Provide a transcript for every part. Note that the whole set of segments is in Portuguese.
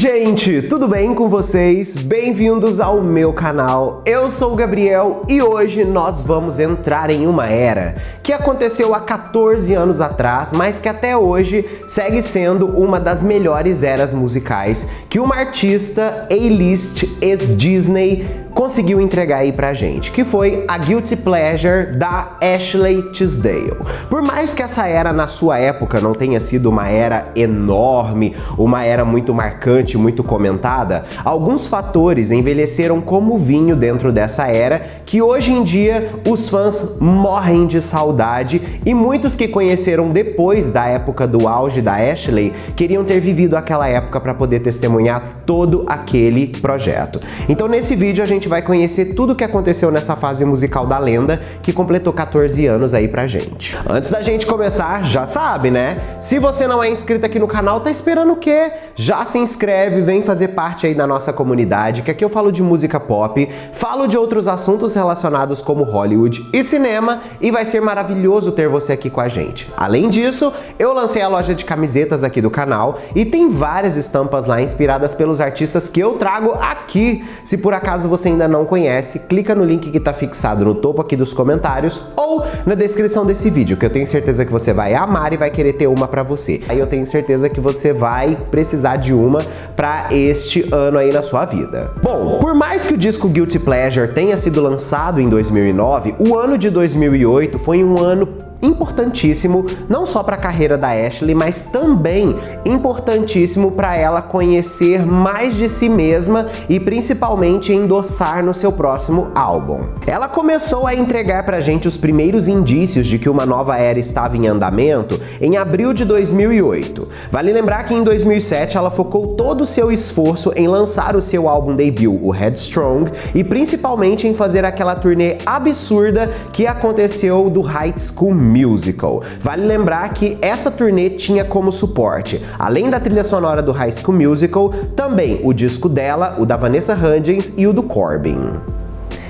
gente, tudo bem com vocês? Bem-vindos ao meu canal. Eu sou o Gabriel e hoje nós vamos entrar em uma era que aconteceu há 14 anos atrás, mas que até hoje segue sendo uma das melhores eras musicais que uma artista A-list ex-Disney conseguiu entregar aí pra gente, que foi a Guilty Pleasure da Ashley Tisdale. Por mais que essa era na sua época não tenha sido uma era enorme, uma era muito marcante, muito comentada, alguns fatores envelheceram como vinho dentro dessa era que hoje em dia os fãs morrem de saudade e muitos que conheceram depois da época do auge da Ashley queriam ter vivido aquela época para poder testemunhar todo aquele projeto. Então nesse vídeo a gente vai conhecer tudo o que aconteceu nessa fase musical da lenda que completou 14 anos aí pra gente. Antes da gente começar, já sabe, né? Se você não é inscrito aqui no canal, tá esperando o quê? Já se inscreve, vem fazer parte aí da nossa comunidade, que aqui eu falo de música pop, falo de outros assuntos relacionados como Hollywood e cinema e vai ser maravilhoso ter você aqui com a gente. Além disso, eu lancei a loja de camisetas aqui do canal e tem várias estampas lá inspiradas pelos artistas que eu trago aqui. Se por acaso você ainda não conhece, clica no link que tá fixado no topo aqui dos comentários ou na descrição desse vídeo, que eu tenho certeza que você vai amar e vai querer ter uma pra você. Aí eu tenho certeza que você vai precisar de uma pra este ano aí na sua vida. Bom, por mais que o disco Guilty Pleasure tenha sido lançado em 2009, o ano de 2008 foi um ano importantíssimo, não só para a carreira da Ashley, mas também importantíssimo para ela conhecer mais de si mesma e principalmente endossar no seu próximo álbum. Ela começou a entregar pra gente os primeiros indícios de que uma nova era estava em andamento em abril de 2008. Vale lembrar que em 2007 ela focou todo o seu esforço em lançar o seu álbum debut, o Headstrong, e principalmente em fazer aquela turnê absurda que aconteceu do High School Musical. Vale lembrar que essa turnê tinha como suporte, além da trilha sonora do High School Musical, também o disco dela, o da Vanessa Hudgens e o do Corbin.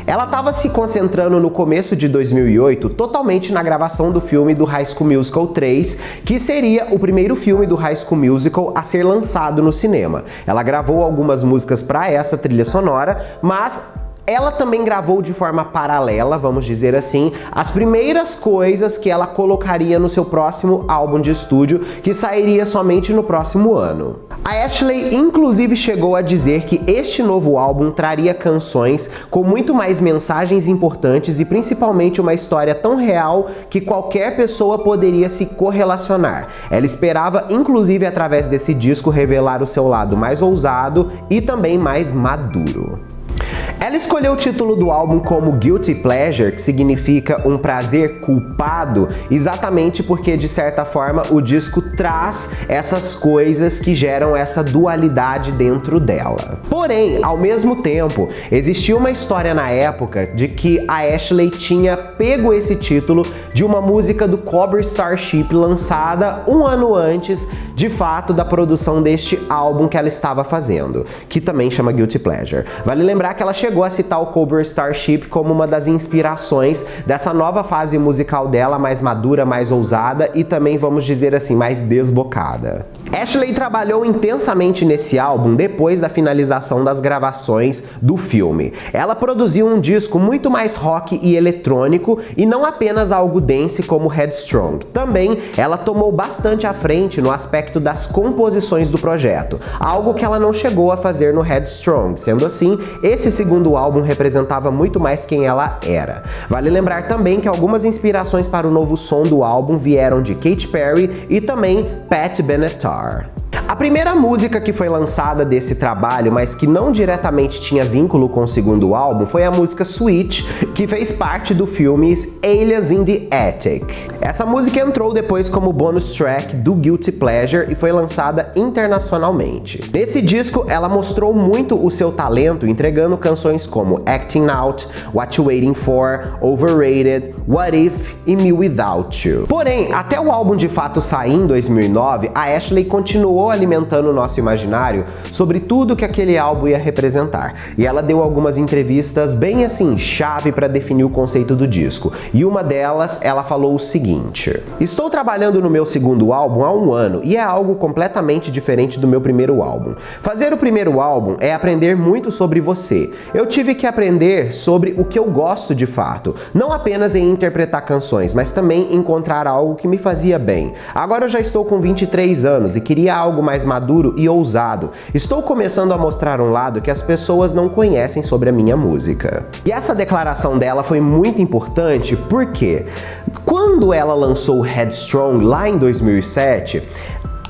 Ela estava se concentrando no começo de 2008 totalmente na gravação do filme do High School Musical 3, que seria o primeiro filme do High School Musical a ser lançado no cinema. Ela gravou algumas músicas para essa trilha sonora, mas ela também gravou de forma paralela, vamos dizer assim, as primeiras coisas que ela colocaria no seu próximo álbum de estúdio, que sairia somente no próximo ano. A Ashley inclusive chegou a dizer que este novo álbum traria canções com muito mais mensagens importantes e principalmente uma história tão real que qualquer pessoa poderia se correlacionar. Ela esperava inclusive através desse disco revelar o seu lado mais ousado e também mais maduro. Ela escolheu o título do álbum como Guilty Pleasure, que significa um prazer culpado, exatamente porque, de certa forma, o disco traz essas coisas que geram essa dualidade dentro dela. Porém, ao mesmo tempo, existia uma história na época de que a Ashley tinha pego esse título de uma música do Cobra Starship lançada um ano antes, de fato, da produção deste álbum que ela estava fazendo, que também chama Guilty Pleasure. Vale lembrar que ela chegou a citar o Cobra Starship como uma das inspirações dessa nova fase musical dela, mais madura, mais ousada e também, vamos dizer assim, mais desbocada. Ashley trabalhou intensamente nesse álbum depois da finalização das gravações do filme. Ela produziu um disco muito mais rock e eletrônico e não apenas algo dance como Headstrong. Também ela tomou bastante à frente no aspecto das composições do projeto, algo que ela não chegou a fazer no Headstrong. Sendo assim, esse segundo álbum representava muito mais quem ela era. Vale lembrar também que algumas inspirações para o novo som do álbum vieram de Katy Perry e também Pat Benatar. A primeira música que foi lançada desse trabalho, mas que não diretamente tinha vínculo com o segundo álbum, foi a música Switch, que fez parte do filme Alias in the Attic. Essa música entrou depois como bônus track do Guilty Pleasure e foi lançada internacionalmente. Nesse disco, ela mostrou muito o seu talento, entregando canções como Acting Out, What You Waiting For, Overrated, What If e Me Without You. Porém, até o álbum de fato sair em 2009, a Ashley continuou ali alimentando o nosso imaginário sobre tudo que aquele álbum ia representar. E ela deu algumas entrevistas bem assim, chave para definir o conceito do disco. E uma delas, ela falou o seguinte: estou trabalhando no meu segundo álbum há um ano e é algo completamente diferente do meu primeiro álbum. Fazer o primeiro álbum é aprender muito sobre você. Eu tive que aprender sobre o que eu gosto de fato, não apenas em interpretar canções, mas também encontrar algo que me fazia bem. Agora eu já estou com 23 anos e queria algo mais maduro e ousado. Estou começando a mostrar um lado que as pessoas não conhecem sobre a minha música. E essa declaração dela foi muito importante porque quando ela lançou Headstrong lá em 2007,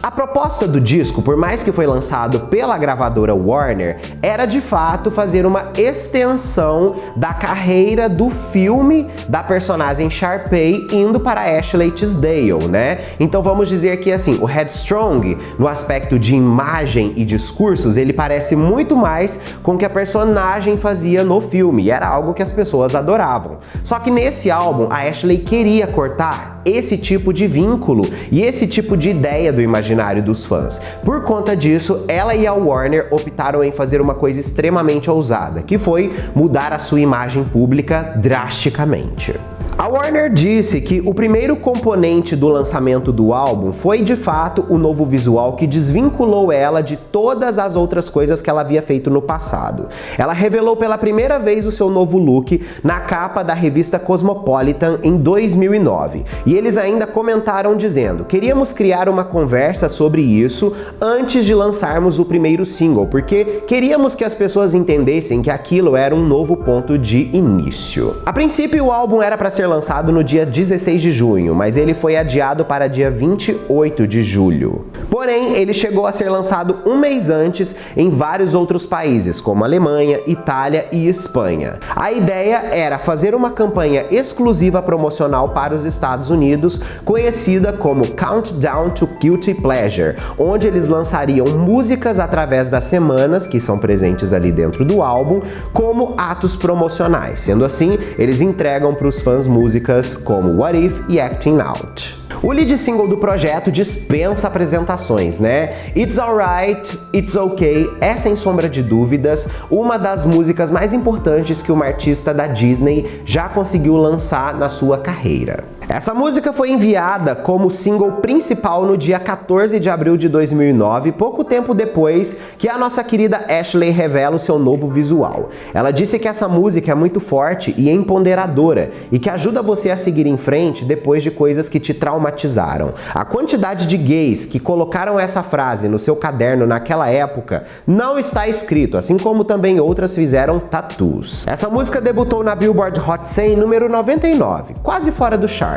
a proposta do disco, por mais que foi lançado pela gravadora Warner, era de fato fazer uma extensão da carreira do filme da personagem Sharpay indo para Ashley Tisdale, né? Então vamos dizer que assim, o Headstrong, no aspecto de imagem e discursos, ele parece muito mais com o que a personagem fazia no filme, e era algo que as pessoas adoravam. Só que nesse álbum, a Ashley queria cortar esse tipo de vínculo e esse tipo de ideia do imaginário dos fãs. Por conta disso, ela e a Warner optaram em fazer uma coisa extremamente ousada, que foi mudar a sua imagem pública drasticamente. A Warner disse que o primeiro componente do lançamento do álbum foi de fato o novo visual que desvinculou ela de todas as outras coisas que ela havia feito no passado. Ela revelou pela primeira vez o seu novo look na capa da revista Cosmopolitan em 2009. E eles ainda comentaram dizendo: queríamos criar uma conversa sobre isso antes de lançarmos o primeiro single, porque queríamos que as pessoas entendessem que aquilo era um novo ponto de início. A princípio, o álbum era para ser lançado no dia 16 de junho, mas ele foi adiado para dia 28 de julho. Porém, ele chegou a ser lançado um mês antes em vários outros países, como Alemanha, Itália e Espanha. A ideia era fazer uma campanha exclusiva promocional para os Estados Unidos, conhecida como Countdown to Guilty Pleasure, onde eles lançariam músicas através das semanas, que são presentes ali dentro do álbum, como atos promocionais. Sendo assim, eles entregam para os fãs músicas como What If e Acting Out. O lead single do projeto dispensa apresentações, né? It's Alright, It's Okay é, sem sombra de dúvidas, uma das músicas mais importantes que uma artista da Disney já conseguiu lançar na sua carreira. Essa música foi enviada como single principal no dia 14 de abril de 2009, pouco tempo depois que a nossa querida Ashley revela o seu novo visual. Ela disse que essa música é muito forte e empoderadora e que ajuda você a seguir em frente depois de coisas que te traumatizaram. A quantidade de gays que colocaram essa frase no seu caderno naquela época não está escrito, assim como também outras fizeram tattoos. Essa música debutou na Billboard Hot 100 número 99, quase fora do chart,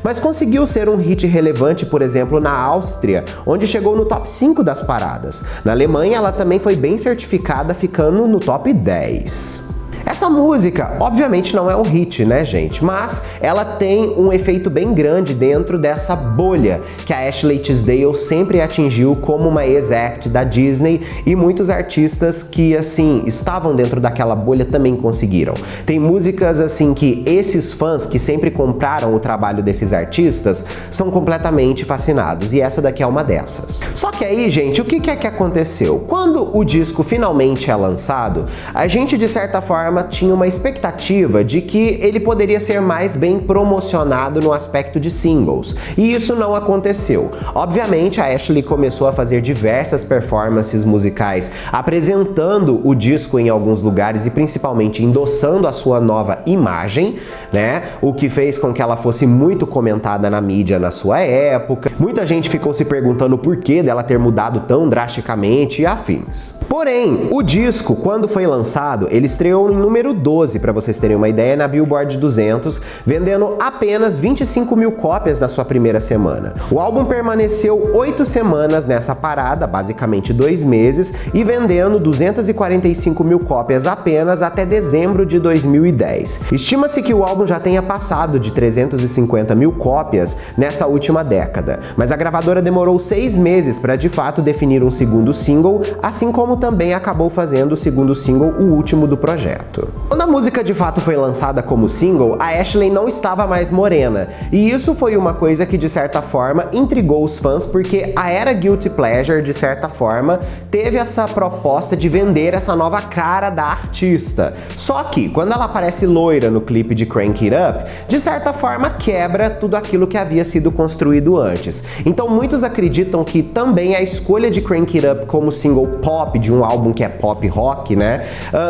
mas conseguiu ser um hit relevante, por exemplo, na Áustria, onde chegou no top 5 das paradas. Na Alemanha, ela também foi bem certificada, ficando no top 10. Essa música, obviamente, não é um hit, né, gente? Mas ela tem um efeito bem grande dentro dessa bolha que a Ashley Tisdale sempre atingiu como uma ex-act da Disney, e muitos artistas que, assim, estavam dentro daquela bolha também conseguiram. Tem músicas, assim, que esses fãs que sempre compraram o trabalho desses artistas são completamente fascinados, e essa daqui é uma dessas. Só que aí, gente, o que é que aconteceu? Quando o disco finalmente é lançado, a gente, de certa forma, tinha uma expectativa de que ele poderia ser mais bem promocionado no aspecto de singles, e isso não aconteceu. Obviamente, a Ashley começou a fazer diversas performances musicais apresentando o disco em alguns lugares e principalmente endossando a sua nova imagem, né? O que fez com que ela fosse muito comentada na mídia na sua época. Muita gente ficou se perguntando o porquê dela ter mudado tão drasticamente e afins. Porém, o disco, quando foi lançado, ele estreou em número 12, para vocês terem uma ideia, na Billboard 200, vendendo apenas 25 mil cópias na sua primeira semana. O álbum permaneceu 8 semanas nessa parada, basicamente 2 meses, e vendendo 245 mil cópias apenas até dezembro de 2010. Estima-se que o álbum já tenha passado de 350 mil cópias nessa última década, mas a gravadora demorou 6 meses para de fato definir um segundo single, assim como também acabou fazendo o segundo single, o último do projeto. certo. Quando a música de fato foi lançada como single, a Ashley não estava mais morena, e isso foi uma coisa que de certa forma intrigou os fãs, porque a era Guilty Pleasure, de certa forma, teve essa proposta de vender essa nova cara da artista. Só que, quando ela aparece loira no clipe de Crank It Up, de certa forma quebra tudo aquilo que havia sido construído antes. Então muitos acreditam que também a escolha de Crank It Up como single pop de um álbum que é pop rock, né,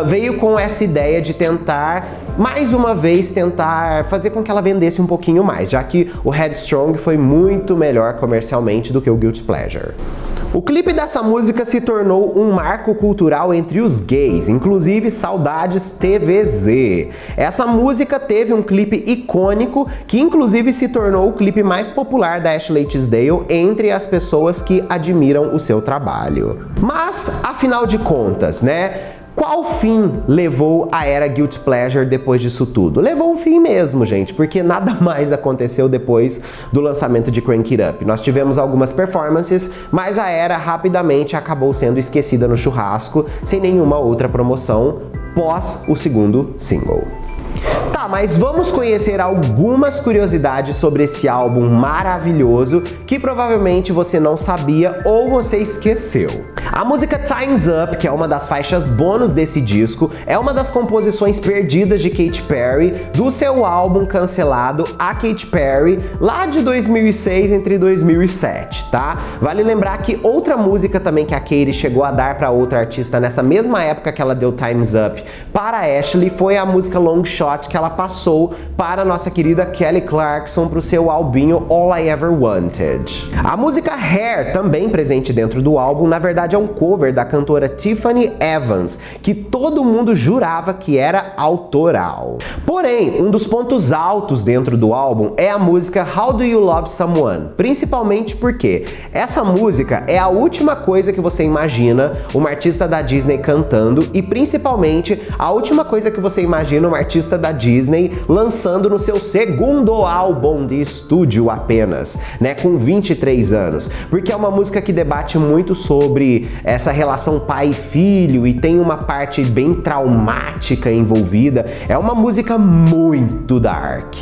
veio com essa ideia de tentar, mais uma vez, tentar fazer com que ela vendesse um pouquinho mais, já que o Headstrong foi muito melhor comercialmente do que o Guilty Pleasure. O clipe dessa música se tornou um marco cultural entre os gays, inclusive saudades TVZ. Essa música teve um clipe icônico que inclusive se tornou o clipe mais popular da Ashley Tisdale entre as pessoas que admiram o seu trabalho. Mas, afinal de contas, né? Qual fim levou a era Guilty Pleasure depois disso tudo? Levou um fim mesmo, gente, porque nada mais aconteceu depois do lançamento de Crank It Up. Nós tivemos algumas performances, mas a era rapidamente acabou sendo esquecida no churrasco, sem nenhuma outra promoção pós o segundo single. Tá, mas vamos conhecer algumas curiosidades sobre esse álbum maravilhoso que provavelmente você não sabia ou você esqueceu. A música Time's Up, que é uma das faixas bônus desse disco, é uma das composições perdidas de Katy Perry do seu álbum cancelado A Katy Perry, lá de 2006 entre 2007, tá? Vale lembrar que outra música também que a Katy chegou a dar para outra artista nessa mesma época que ela deu Time's Up para a Ashley foi a música Long Shot que ela passou para a nossa querida Kelly Clarkson para o seu albinho All I Ever Wanted. A música Hair, também presente dentro do álbum, na verdade é um cover da cantora Tiffany Evans, que todo mundo jurava que era autoral. Porém, um dos pontos altos dentro do álbum é a música How Do You Love Someone? Principalmente porque essa música é a última coisa que você imagina uma artista da Disney cantando e principalmente a última coisa que você imagina uma artista da Disney lançando no seu segundo álbum de estúdio apenas, né, com 23 anos, porque é uma música que debate muito sobre essa relação pai e filho e tem uma parte bem traumática envolvida. É uma música muito dark.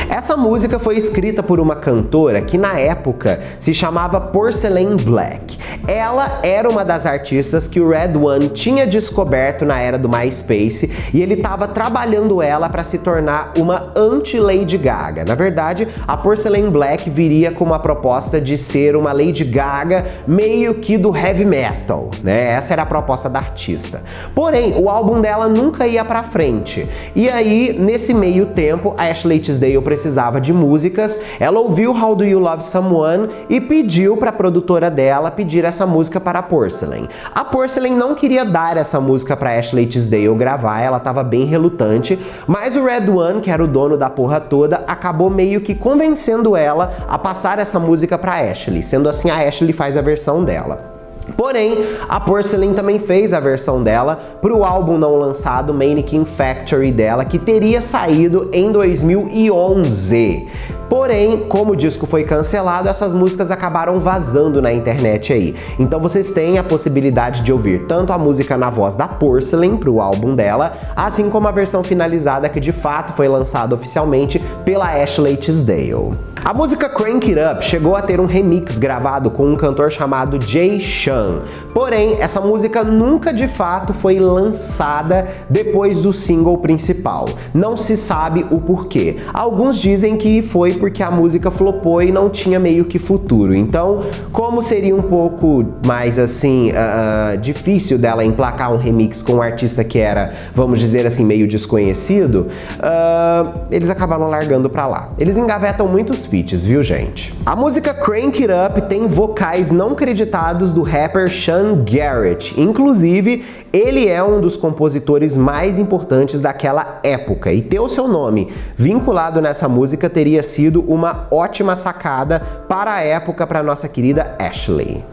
Essa música foi escrita por uma cantora que na época se chamava Porcelain Black. Ela era uma das artistas que o Red One tinha descoberto na era do MySpace e ele estava trabalhando ela para se tornar uma anti-Lady Gaga. Na verdade, a Porcelain Black viria com uma proposta de ser uma Lady Gaga meio que do heavy metal, né? Essa era a proposta da artista. Porém, o álbum dela nunca ia pra frente. E aí, nesse meio tempo, a Ashley Tisdale precisava de músicas, ela ouviu How Do You Love Someone e pediu pra produtora dela pedir essa música para a Porcelain. A Porcelain não queria dar essa música pra Ashley Tisdale gravar, ela tava bem relutante, mas o Red One, que era o dono da porra toda, acabou meio que convencendo ela a passar essa música pra Ashley. Sendo assim, a Ashley faz a versão dela. Porém, a Porcelain também fez a versão dela para o álbum não lançado Mannequin Factory dela, que teria saído em 2011. Porém, como o disco foi cancelado, essas músicas acabaram vazando na internet aí. Então vocês têm a possibilidade de ouvir tanto a música na voz da Porcelain para o álbum dela, assim como a versão finalizada que de fato foi lançada oficialmente pela Ashley Tisdale. A música Crank It Up chegou a ter um remix gravado com um cantor chamado Jay Sean. Porém, essa música nunca de fato foi lançada depois do single principal. Não se sabe o porquê. Alguns dizem que foi porque a música flopou e não tinha meio que futuro. Então, como seria um pouco mais assim, difícil dela emplacar um remix com um artista que era, vamos dizer assim, meio desconhecido, eles acabaram largando pra lá. Eles engavetam muitos feats, viu, gente? A música Crank It Up tem vocais não creditados do rapper Sean Garrett. Inclusive, ele é um dos compositores mais importantes daquela época e ter o seu nome vinculado nessa música teria sido uma ótima sacada para a época para nossa querida Ashley.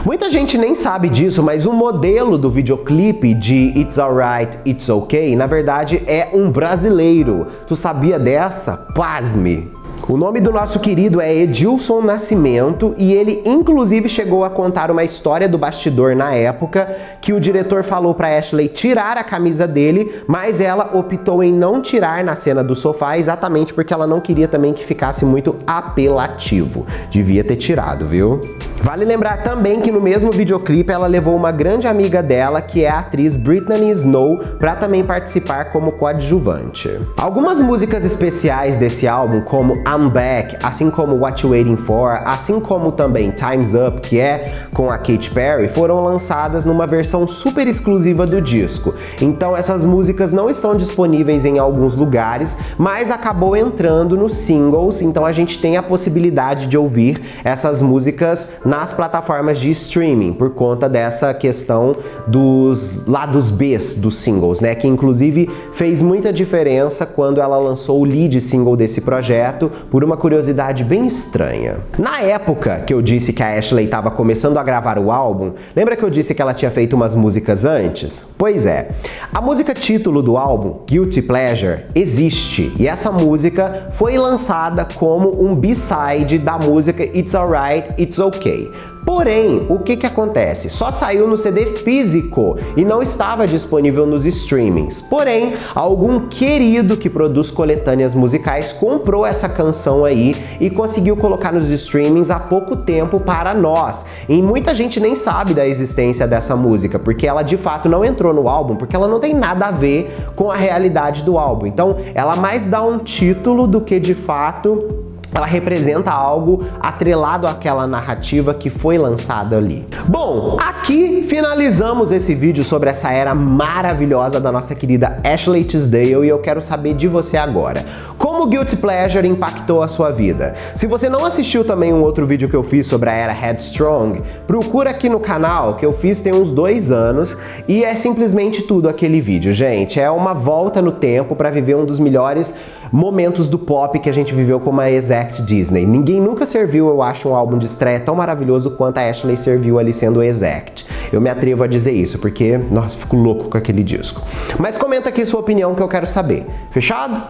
Muita gente nem sabe disso, mas o modelo do videoclipe de It's Alright, It's Okay, na verdade é um brasileiro. Tu sabia dessa? Pasme! O nome do nosso querido é Edilson Nascimento e ele inclusive chegou a contar uma história do bastidor na época que o diretor falou para Ashley tirar a camisa dele, mas ela optou em não tirar na cena do sofá exatamente porque ela não queria também que ficasse muito apelativo. Devia ter tirado, viu? Vale lembrar também que no mesmo videoclipe ela levou uma grande amiga dela, que é a atriz Brittany Snow, para também participar como coadjuvante. Algumas músicas especiais desse álbum, como I'm Back, assim como What You Waiting For, assim como também Time's Up, que é com a Katy Perry, foram lançadas numa versão super exclusiva do disco. Então essas músicas não estão disponíveis em alguns lugares, mas acabou entrando nos singles, então a gente tem a possibilidade de ouvir essas músicas nas plataformas de streaming, por conta dessa questão dos lados Bs dos singles, né? Que inclusive fez muita diferença quando ela lançou o lead single desse projeto, por uma curiosidade bem estranha. Na época que eu disse que a Ashley estava começando a gravar o álbum, lembra que eu disse que ela tinha feito umas músicas antes? Pois é, a música título do álbum, Guilty Pleasure, existe, e essa música foi lançada como um B-side da música It's Alright, It's Okay. Porém, o que acontece? Só saiu no CD físico e não estava disponível nos streamings. Porém, algum querido que produz coletâneas musicais comprou essa canção aí e conseguiu colocar nos streamings há pouco tempo para nós. E muita gente nem sabe da existência dessa música, porque ela de fato não entrou no álbum, porque ela não tem nada a ver com a realidade do álbum. Então, ela mais dá um título do que de fato ela representa algo atrelado àquela narrativa que foi lançada ali. Bom, aqui finalizamos esse vídeo sobre essa era maravilhosa da nossa querida Ashley Tisdale e eu quero saber de você agora. Como o Guilty Pleasure impactou a sua vida? Se você não assistiu também um outro vídeo que eu fiz sobre a era Headstrong, procura aqui no canal, que eu fiz tem uns 2 anos e é simplesmente tudo aquele vídeo, gente. É uma volta no tempo para viver um dos melhores momentos do pop que a gente viveu como a Exact Disney. Ninguém nunca serviu, eu acho, um álbum de estreia tão maravilhoso quanto a Ashley serviu ali sendo Exact. Eu me atrevo a dizer isso, porque, nossa, fico louco com aquele disco. Mas comenta aqui sua opinião que eu quero saber. Fechado?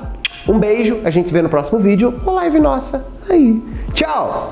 Um beijo, a gente se vê no próximo vídeo ou live nossa. Aí. Tchau!